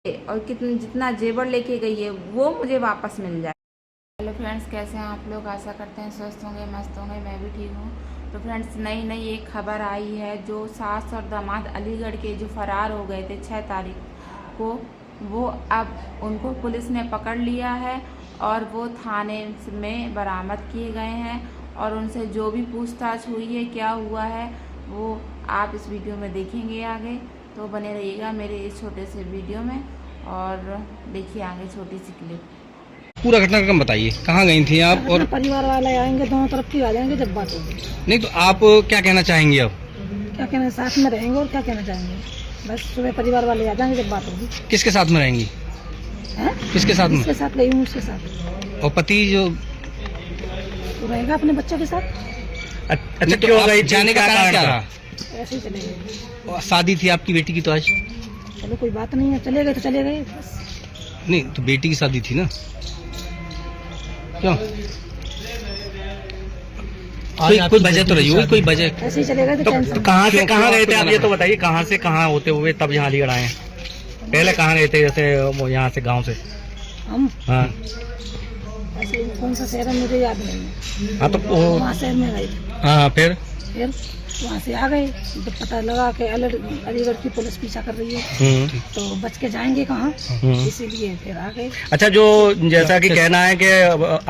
और कितने जितना जेवर लेके गई है वो मुझे वापस मिल जाए। हेलो फ्रेंड्स, कैसे हैं आप लोग? आशा करते हैं स्वस्थ होंगे, मस्त होंगे। मैं भी ठीक हूँ। तो फ्रेंड्स, नई एक खबर आई है। जो सास और दामाद अलीगढ़ के जो फरार हो गए थे 6 तारीख को, वो अब उनको पुलिस ने पकड़ लिया है और वो थाने में बरामद किए गए हैं। और उनसे जो भी पूछताछ हुई है, क्या हुआ है, वो आप इस वीडियो में देखेंगे आगे। तो बने रहिएगा मेरे इस छोटे से वीडियो में और देखिए आगे छोटी सी क्लिप। पूरा घटनाक्रम बताइए, कहाँ गई थी आप? और परिवार वाले आएंगे, दोनों तरफ की आ जाएंगे जब बात होगी। नहीं तो आप क्या कहना चाहेंगे अब? क्या कहना, साथ में रहेंगे और क्या कहना चाहेंगे। बस सुबह परिवार वाले आ जाएंगे जब बात होगी। किसके साथ में रहेंगी? किसके साथ में? उसके साथ गई हूँ, उसके साथ। और पति जो तो रहेगा अपने बच्चों के साथ। अच्छा, तो आप जाने का कारण क्या रहा? ऐसे ही चले गए। और शादी थी आपकी बेटी की तो आज? चलो कोई बात नहीं है, चले गए तो चले गए बस। नहीं तो बेटी की शादी थी ना, क्यों? कोई वजह तो रही होगी, कोई वजह। ऐसे ही चले गए तो टेंशन। कहाँ से कहाँ गए थे आप, ये तो बताइए। कहाँ से कहाँ होते हुए तब यहाँ अलीगढ़ आए हैं? पहले कहाँ गए थे, जैसे यहाँ से गांव से? हम हाँ ऐसे कौन सा शहर है मुझे याद नहीं है। हाँ, तो वहाँ शहर में गए थे। हाँ, फिर वहाँ से आ गए तो पता लगा कि अलीगढ़ की पुलिस पीछा कर रही है, तो बच के जाएंगे कहाँ, इसीलिए फिर आ गए। अच्छा, जो जैसा कि कहना है कि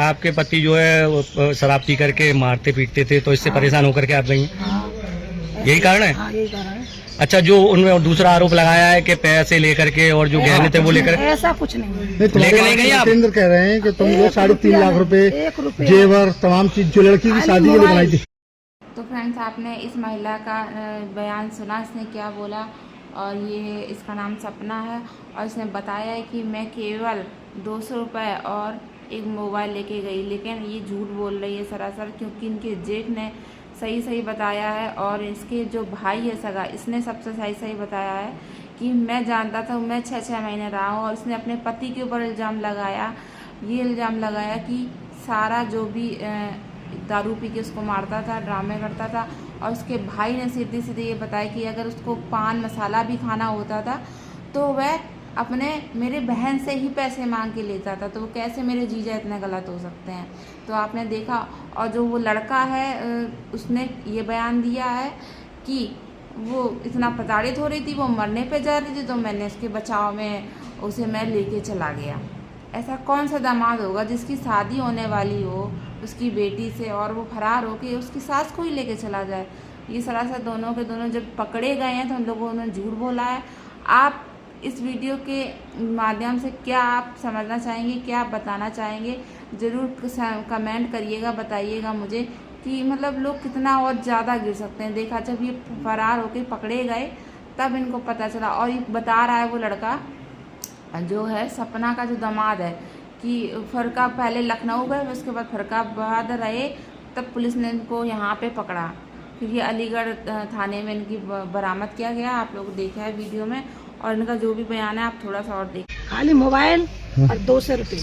आपके पति जो है वो शराब पी करके मारते पीटते थे, तो इससे परेशान होकर के आप गई? हाँ, यही कारण है? हाँ, यही कारण है। अच्छा, जो उनमें दूसरा आरोप लगाया है कि पैसे लेकर के और जो गहने थे वो लेकर, ऐसा कुछ नहीं। लेकर नहीं गई आप? केंद्र कह रहे हैं कि तुम जो 3.5 लाख रुपए जेवर तमाम चीज जो लड़की की शादी के लिए बनाई थी। तो फ्रेंड्स, आपने इस महिला का बयान सुना, इसने क्या बोला। और ये इसका नाम सपना है और इसने बताया है कि मैं केवल 200 रुपये और एक मोबाइल लेके गई। लेकिन ये झूठ बोल रही है सरासर, क्योंकि इनके जेठ ने सही बताया है और इसके जो भाई है सगा, इसने सबसे सही बताया है कि मैं जानता था। मैं 6 महीने रहा हूँ और इसने अपने पति के ऊपर इल्ज़ाम लगाया। ये इल्ज़ाम लगाया कि सारा जो भी दारू पी के उसको मारता था, ड्रामे करता था। और उसके भाई ने सीधे ये बताया कि अगर उसको पान मसाला भी खाना होता था तो वह अपने मेरे बहन से ही पैसे मांग के लेता था। तो वो कैसे मेरे जीजा इतने गलत हो सकते हैं? तो आपने देखा। और जो वो लड़का है उसने ये बयान दिया है कि वो इतना प्रताड़ित हो रही थी, वो मरने पे जा रही थी, तो मैंने इसके बचाव में उसे मैं लेके चला गया। ऐसा कौन सा दामाद होगा जिसकी शादी होने वाली हो उसकी बेटी से और वो फरार हो के उसकी सास को ही लेके चला जाए? ये सरासर दोनों के दोनों जब पकड़े गए हैं तो उन लोगों ने झूठ बोला है। आप इस वीडियो के माध्यम से क्या आप समझना चाहेंगे, क्या आप बताना चाहेंगे? ज़रूर कमेंट करिएगा, बताइएगा मुझे कि मतलब लोग कितना और ज़्यादा गिर सकते हैं। देखा, जब ये फरार होके पकड़े गए तब इनको पता चला। और ये बता रहा है वो लड़का जो है सपना का जो दामाद है कि फरका पहले लखनऊ गए, उसके बाद फरकाबाद रहे, तब पुलिस ने इनको यहाँ पे पकड़ा। फिर ये अलीगढ़ थाने में इनकी बरामद किया गया। आप लोग देखा है वीडियो में। और इनका जो भी बयान है आप थोड़ा सा और देखें। खाली मोबाइल और 200 रुपये,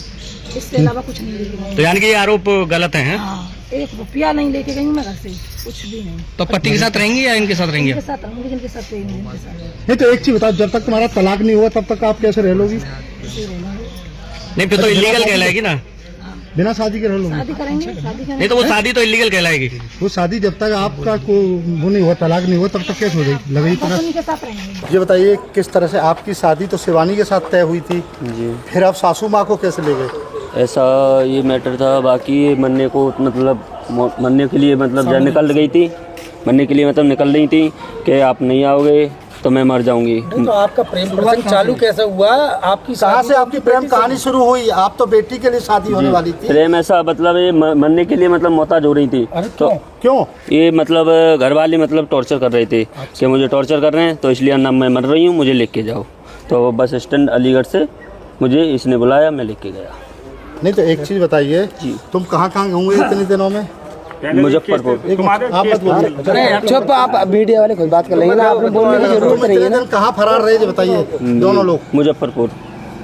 इससे अलावा कुछ नहीं लेके गई। तो यानी कि ये आरोप गलत हैं? हाँ, 1 रुपया नहीं लेके गई मैं घर से, कुछ भी नहीं। तो पति के साथ रहेंगी या इनके साथ रहेंगी? इनके साथ रहूंगी, जिनके साथ रहेंगी इनके साथ। नहीं तो एक चीज बताओ, जब तक तुम्हारा तलाक नहीं हुआ तब तक आप कैसे रह लोगी? नहीं, फिर तो इलीगल कहलाएगी ना। बिना शादी के रह लोगी? शादी करेंगे, शादी करेंगे। नहीं तो वो शादी तो इलीगल कहलाएगी। वो शादी जब तक आपका वो नहीं हुआ, तलाक नहीं हुआ, तब तक कैसे हो जाएगी? लगी बस उनके साथ रहेंगे। ये बताइए, किस तरह से आपकी शादी तो शिवानी के साथ तय हुई थी जी, फिर आप सासू माँ को कैसे ले गए? ऐसा ये मैटर था। बाकी मरने को मतलब मरने के लिए मतलब जब निकल गई थी, मरने के लिए मतलब निकल रही थी कि आप नहीं आओगे तो मैं मर जाऊंगी। तो आपका प्रेम प्रसंग चालू कैसे हुआ? आपकी कहाँ से आपकी प्रेम कहानी शुरू हुई? आप तो बेटी के लिए शादी होने वाली थी। प्रेम ऐसा मतलब ये मरने के लिए मतलब मोहताज हो रही थी। तो क्यों? ये मतलब घर वाले मतलब टॉर्चर कर रहे थे कि मुझे टॉर्चर कर रहे हैं, तो इसलिए ना मैं मर रही हूँ, मुझे लेके जाओ। तो बस स्टैंड अलीगढ़ से मुझे इसने बुलाया, मैं लेके गया। नहीं तो एक चीज बताइए, तुम कहाँ घूमे इतने दिनों में? मुजफ्फरपुर। आप मत बोलिए। चुप, आप मीडिया वाले खुद बात कर लेंगे ना, आपने बोलने की जरूरत नहीं है ना। कहाँ फरार रहे जो बताइए दोनों लोग? मुजफ्फरपुर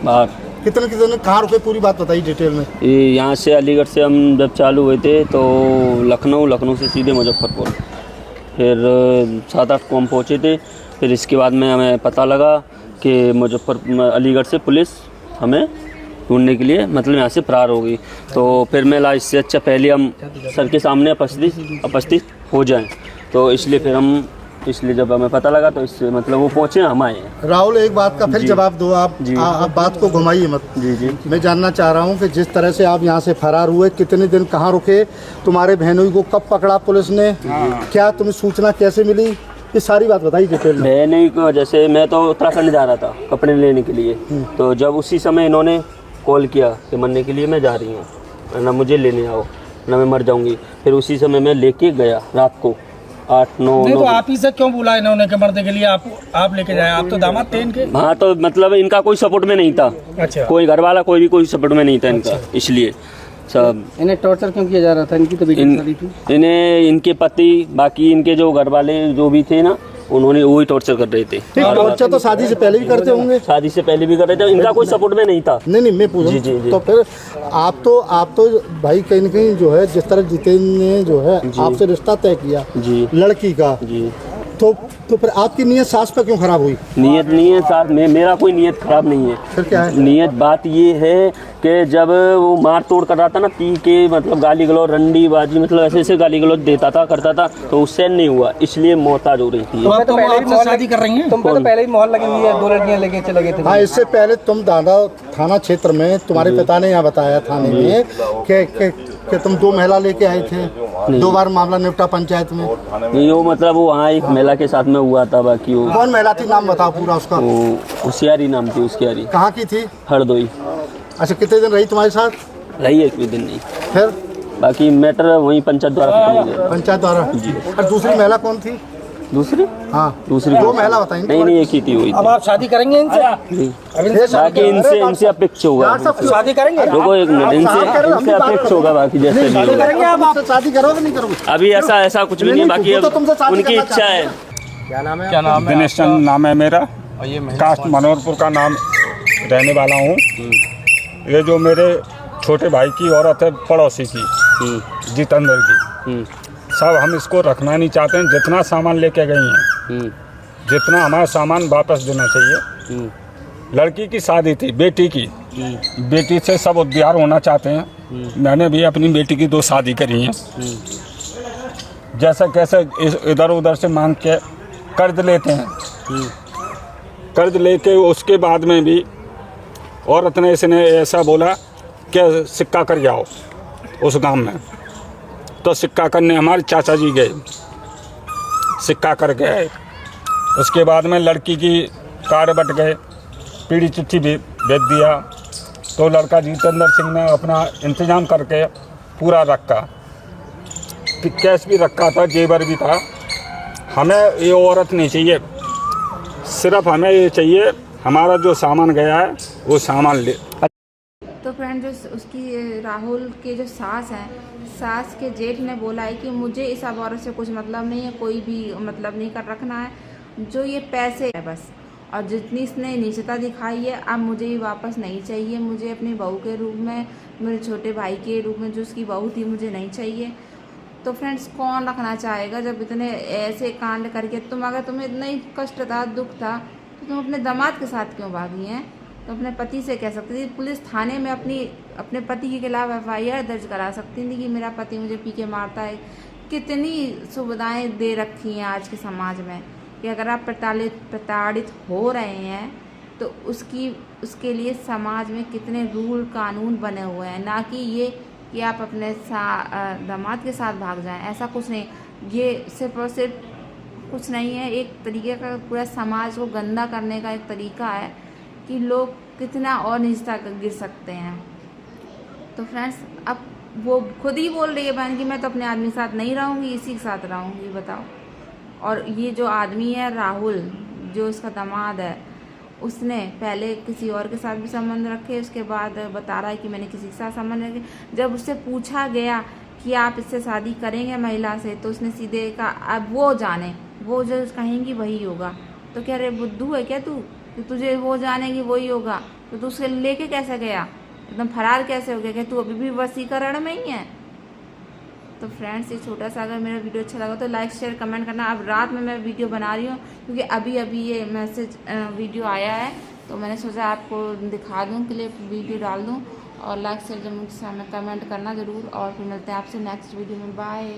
बाहर। कितने कहाँ रुके, पूरी बात बताइए डिटेल में। ये यहाँ से अलीगढ़ से हम जब चालू हुए थे तो लखनऊ से सीधे मुजफ्फरपुर, फिर 7-8 को हम पहुँचे थे। फिर इसके बाद में हमें पता लगा कि अलीगढ़ से पुलिस हमें ढूंढने के लिए मतलब यहाँ से फरार हो गई। तो फिर मैं इससे अच्छा पहले हम सर के सामने उपस्थित हो जाएं, तो इसलिए फिर हम जब हमें पता लगा तो इससे मतलब वो पहुँचे, हम आए हैं। राहुल, एक बात का फिर जवाब दो आप। आप बात को घुमाइए मत। जी। मैं जानना चाह रहा हूँ कि जिस तरह से आप यहाँ से फरार हुए, कितने दिन कहाँ रुके, तुम्हारे बहनोई को कब पकड़ा पुलिस ने, क्या तुम्हें सूचना कैसे मिली, ये सारी बात बताइए डिटेल में। बहनोई को जैसे मैं तो उत्तराखंड जा रहा था कपड़े लेने के लिए, तो जब उसी समय इन्होंने कॉल किया कि मरने के लिए मैं जा रही हूँ, ना मुझे लेने आओ, ना मैं मर जाऊँगी। फिर उसी समय मैं लेके गया रात को 8-9। तो आप ही से क्यों बोला इन्होंने कि मरने के लिए आप लेके जाए? आप तो दामाद थे इनके। हाँ, तो मतलब इनका कोई सपोर्ट में नहीं था। अच्छा। कोई घर वाला कोई सपोर्ट में नहीं था इनका। इसलिए सब इन्हें टॉर्चर क्यों किया जा रहा था? इनकी तो बेटी की शादी थी। इन्हें इनके पति, बाकी इनके जो घर वाले जो भी थे ना, उन्होंने वही टॉर्चर कर रहे थे। टॉर्चर तो शादी से पहले भी करते होंगे। शादी से पहले भी कर रहे थे, इनका कोई सपोर्ट में नहीं था। नहीं, मैं पूछ रहा हूँ। तो फिर आप तो भाई कहीं न कहीं जो है, जिस तरह जितेंद्र ने जो है आपसे रिश्ता तय किया लड़की का, तो फिर आपकी नीयत सास पे क्यों खराब हुई? नीयत नहीं है साथ में, मेरा कोई नीयत खराब नहीं है। फिर क्या है? नीयत बात ये है कि जब वो मार तोड़ कर रहा था ना, पी के मतलब गाली गलौज, रंडी बाजी, मतलब ऐसे गाली गलौज देता था, करता था, तो उससे नहीं हुआ, इसलिए मोहताज हो रही थी। तो पहले भी शादी कर रही हैं? तुमको तो पहले ही मोहर लगी हुई है, 2 लड़कियां लेके चले गए थे। हाँ, इससे पहले तुम दादा थाना क्षेत्र में, तुम्हारे पिता ने यहाँ बताया थाने में कि तुम 2 महिला लेके आए थे, 2 बार मामला निपटा पंचायत में। नहीं, वो मतलब वो वहाँ एक महिला के साथ में हुआ था, बाकी वो कौन महिला थी, नाम बताओ पूरा उसका। होशियारी नाम थी उसकी। कहाँ की थी? हरदोई। अच्छा, कितने दिन रही तुम्हारे साथ? रही एक भी दिन नहीं। फिर बाकी मैटर वही पंचायत द्वारा खत्म हो गया। पंचायत द्वारा। और दूसरी महिला कौन थी? दूसरी? हाँ, दूसरी 2 महिला बताएंगे। नहीं, एक ही थी वही। अब आप शादी करेंगे इनसे? बाकी इनसे अपेक्ष होगा। शादी करेंगे? रुको एक मिनट, इनसे अपेक्ष होगा, बाकी जैसे भी होगा। करेंगे आप शादी करोगे नहीं करोगे? अभी ऐसा कुछ भी नहीं, बाकी उनकी इच्छा है। क्या नाम है? दिनेश चंद नाम है मेरा, कास्ट मनोहरपुर का नाम रहने वाला हूँ। ये जो मेरे छोटे भाई की औरत है, पड़ोसी की, जितेंद्र की, सब हम इसको रखना नहीं चाहते हैं। जितना सामान लेके गई हैं, जितना हमारा सामान वापस देना चाहिए। लड़की की शादी थी, बेटी की, बेटी से सब उद्धार होना चाहते हैं। मैंने भी अपनी बेटी की 2 शादी करी हैं। जैसे कैसे इधर उधर से मांग के कर्ज लेते हैं, कर्ज लेके उसके बाद में भी औरत ने इसने ऐसा बोला कि सिक्का कर जाओ उस गांव में। तो सिक्का करने हमारे चाचा जी गए, सिक्का कर गए। उसके बाद में लड़की की कार्ड बट गए, पीढ़ी चिट्ठी भी भेज दिया। तो लड़का जितेंद्र सिंह ने अपना इंतजाम करके पूरा रखा, कैश भी रखा था, जेवर भी था। हमें ये औरत नहीं चाहिए, सिर्फ हमें ये चाहिए हमारा जो सामान गया है वो सामान ले। तो फ्रेंड, जो उसकी राहुल के जो सास हैं, सास के जेठ ने बोला है कि मुझे इस अब औरत से कुछ मतलब नहीं है, कोई भी मतलब नहीं कर रखना है, जो ये पैसे है बस, और जितनी इसने नीचता दिखाई है, अब मुझे ये वापस नहीं चाहिए। मुझे अपनी बहू के रूप में, मेरे छोटे भाई के रूप में जो उसकी बहू थी, मुझे नहीं चाहिए। तो फ्रेंड्स, कौन रखना चाहेगा जब इतने ऐसे कांड करके? अगर तुम्हें इतना ही कष्ट था, दुख था, तो तुम अपने दामाद के साथ क्यों भागी हैं? तो अपने पति से कह सकती थी, पुलिस थाने में अपने पति के खिलाफ FIR दर्ज करा सकती थी कि मेरा पति मुझे पी के मारता है। कितनी सुविधाएं दे रखी हैं आज के समाज में कि अगर आप प्रताड़ित हो रहे हैं तो उसके लिए समाज में कितने रूल कानून बने हुए हैं, ना कि ये कि आप अपने दामाद के साथ भाग जाएं। ऐसा कुछ नहीं, ये सिर्फ और सिर्फ कुछ नहीं है, एक तरीके का पूरा समाज को गंदा करने का एक तरीका है कि लोग कितना और नीचता गिर सकते हैं। तो फ्रेंड्स, अब वो खुद ही बोल रही है बहन कि मैं तो अपने आदमी के साथ नहीं रहूँगी, इसी के साथ रहूँगी, बताओ। और ये जो आदमी है राहुल, जो इसका दामाद है, उसने पहले किसी और के साथ भी संबंध रखे, उसके बाद बता रहा है कि मैंने किसी के साथ संबंध रखे। जब उससे पूछा गया कि आप इससे शादी करेंगे महिला से, तो उसने सीधे कहा अब वो जाने, वो जो कहेंगी वही होगा। तो कह रहे बुद्धू है क्या तू, तुझे वो जानेगी वही होगा? तो तू उसके लेके कैसे गया, एकदम फरार कैसे हो गया? क्या तू अभी भी वसीकरण में ही है? तो फ्रेंड्स ये छोटा सा अगर मेरा वीडियो अच्छा लगा तो लाइक शेयर कमेंट करना। अब रात में मैं वीडियो बना रही हूँ क्योंकि अभी अभी ये मैसेज वीडियो आया है, तो मैंने सोचा आपको दिखा दूँ, क्लिप वीडियो डाल दूँ। और लाइक शेयर जरूर कमेंट करना ज़रूर, और फिर मिलते हैं आपसे नेक्स्ट वीडियो में। बाय।